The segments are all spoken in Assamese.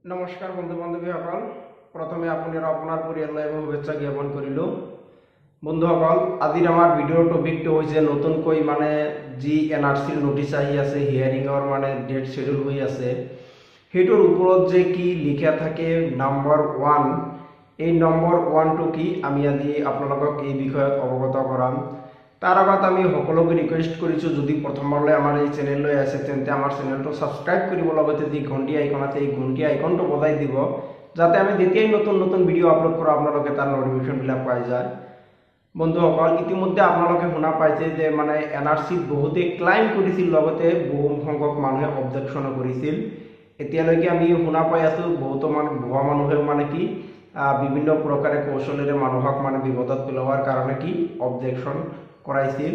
নমস্কাৰ বন্ধু বান্ধৱীসকল প্ৰথমে আপোনাৰ পৰিয়াললৈ শুভেচ্ছা জ্ঞাপন কৰিলোঁ। বন্ধুসকল আজিৰ আমাৰ ভিডিঅ'ৰ টপিকটো হৈছে নতুনকৈ যি এনআৰচিৰ নোটিছ আহি আছে হিয়াৰিঙৰ ডেট শেডিউল হৈ আছে সেইটোৰ ওপৰত যে কি লিখা থাকে নম্বৰ 1 এই নম্বৰ 1টো কি আমি আজি আপোনালোকক এই বিষয়ত অৱগত কৰাম। তাৰ আগত আমি সকলোকে ৰিকুৱেষ্ট কৰিছোঁ যদি প্ৰথমবাৰলৈ আমাৰ এই চেনেললৈ আছে তেন্তে আমাৰ চেনেলটো সাবস্ক্ৰাইব কৰিব লগতে যি ঘণ্টি আইকন আছে এই ঘণ্টি আইকনটো বজাই দিব যাতে আমি যেতিয়াই নতুন নতুন ভিডিঅ' আপলোড কৰোঁ আপোনালোকে তাৰ নটিফিকেশ্যনবিলাক পাই যায়। বন্ধুসকল ইতিমধ্যে আপোনালোকে শুনা পাইছে যে এনআৰচিত বহুতে ক্লাইম কৰিছিল লগতে বহু সংখ্যক মানুহে অবজেকশ্যনো কৰিছিল। এতিয়ালৈকে আমি শুনা পাই আছোঁ বহুতো ভুৱা মানুহেও কি বিভিন্ন প্ৰকাৰে কৌশলেৰে মানুহক বিপদত পেলোৱাৰ কাৰণে কি অবজেকশ্যন কৰাইছিল,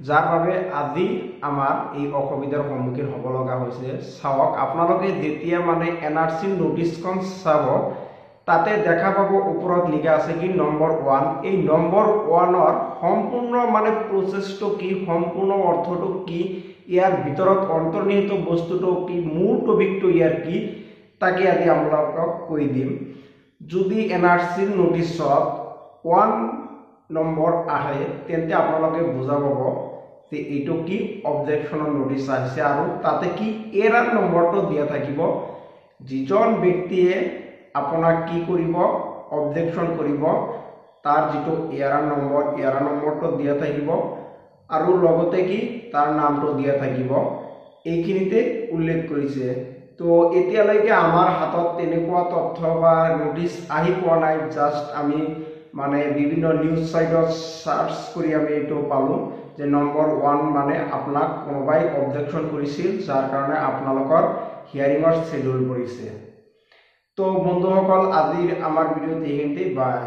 যাৰ বাবে আজি আমাৰ এই অসুবিধাৰ সন্মুখীন হ'ব লগা হৈছে। চাওক আপোনালোকে যেতিয়া এনআৰচিৰ নোটিছখন চাব তাতে দেখা পাব ওপৰত লিখা আছে কি নম্বৰ 1 এই নম্বৰ 1ৰ সম্পূৰ্ণ প্ৰচেছটো কি সম্পূৰ্ণ অৰ্থটো কি ইয়াৰ ভিতৰত অন্তৰ্নিহিত বস্তুটো কি মূল টপিকটো ইয়াৰ কি তাকে আজি আপোনালোকক কৈ দিম। যদি এনআৰচিৰ নোটিছত 1 নম্বৰ আহে তেন্তে আপোনালোকে বুজা পাব যে এইটো কি অবজেকশ্যনৰ নোটিছ আহিছে আৰু তাতে কি এৰাৰ নম্বৰটো দিয়া থাকিব। যিজন ব্যক্তিয়ে আপোনাক কি কৰিব অবজেকশ্যন কৰিব তাৰ যিটো এৰাৰ নম্বৰটো দিয়া থাকিব আৰু লগতে কি তাৰ নামটো দিয়া থাকিব এইখিনিতে উল্লেখ কৰিছে। তো এতিয়ালৈকে আমাৰ হাতত তেনেকুৱা তথ্য বা নোটিছ আহি পোৱা নাই, জাষ্ট আমি বিভিন্ন নিউজ সাইটত সাৰ্চ কৰি আমি এইটো পালোঁ যে নম্বৰ 1 আপোনাক কোনোবাই অবজেকশ্যন কৰিছিল যাৰ কাৰণে আপোনালোকৰ হিয়াৰিঙৰ শেডিউল কৰিছে। তো বন্ধুসকল আজিৰ আমাৰ ভিডিঅ'ত এইখিনিতে বাই।